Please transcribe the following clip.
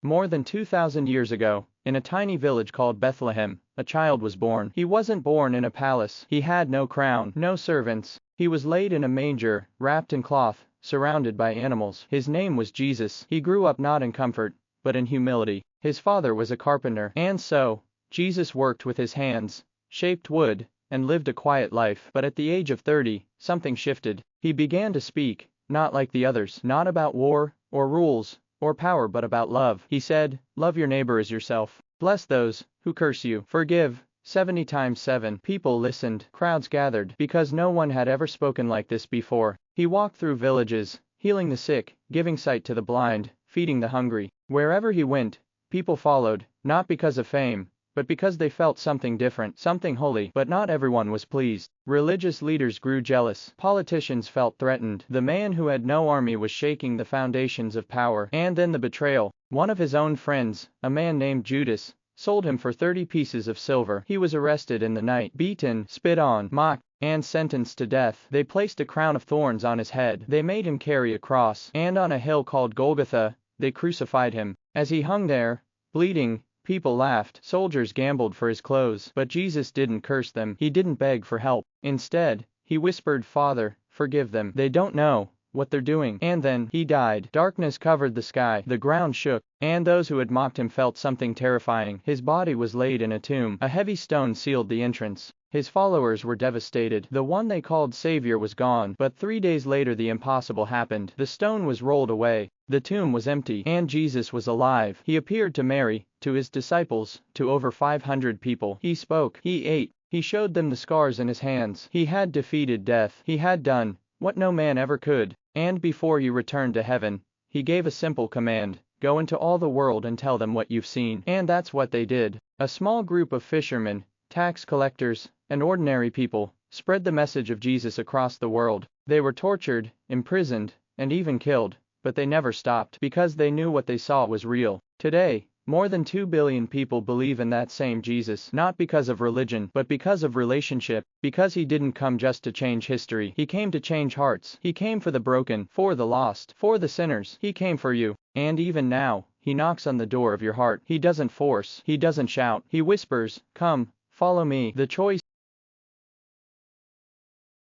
More than 2,000 years ago, in a tiny village called Bethlehem, a child was born. He wasn't born in a palace. He had no crown, no servants. He was laid in a manger, wrapped in cloth, surrounded by animals. His name was Jesus. He grew up not in comfort, but in humility. His father was a carpenter. And so, Jesus worked with his hands, shaped wood, and lived a quiet life. But at the age of 30, something shifted. He began to speak, not like the others, not about war, or rules, or power, but about love. He said, "Love your neighbor as yourself. Bless those who curse you. Forgive." 70 times 7. People listened. Crowds gathered, because no one had ever spoken like this before. He walked through villages, healing the sick, giving sight to the blind, feeding the hungry. Wherever he went, people followed, not because of fame, but because they felt something different, something holy. But not everyone was pleased. Religious leaders grew jealous. Politicians felt threatened. The man who had no army was shaking the foundations of power. And then the betrayal. One of his own friends, a man named Judas, sold him for 30 pieces of silver. He was arrested in the night, beaten, spit on, mocked, and sentenced to death. They placed a crown of thorns on his head. They made him carry a cross, and on a hill called Golgotha, they crucified him. As he hung there, bleeding, people laughed. Soldiers gambled for his clothes. But Jesus didn't curse them. He didn't beg for help. Instead, he whispered, "Father, forgive them. They don't know what they're doing." And then, he died. Darkness covered the sky. The ground shook, and those who had mocked him felt something terrifying. His body was laid in a tomb. A heavy stone sealed the entrance. His followers were devastated. The one they called Savior was gone. But 3 days later the impossible happened. The stone was rolled away. The tomb was empty. And Jesus was alive. He appeared to Mary, to his disciples, to over 500 people. He spoke. He ate. He showed them the scars in his hands. He had defeated death. He had done what no man ever could. And before he returned to heaven, he gave a simple command: go into all the world and tell them what you've seen. And that's what they did. A small group of fishermen, tax collectors, and ordinary people spread the message of Jesus across the world. They were tortured, imprisoned, and even killed, but they never stopped, because they knew what they saw was real. Today, more than 2 billion people believe in that same Jesus, not because of religion, but because of relationship, because he didn't come just to change history. He came to change hearts. He came for the broken, for the lost, for the sinners. He came for you. And even now, he knocks on the door of your heart. He doesn't force. He doesn't shout. He whispers, "Come, follow me." The choice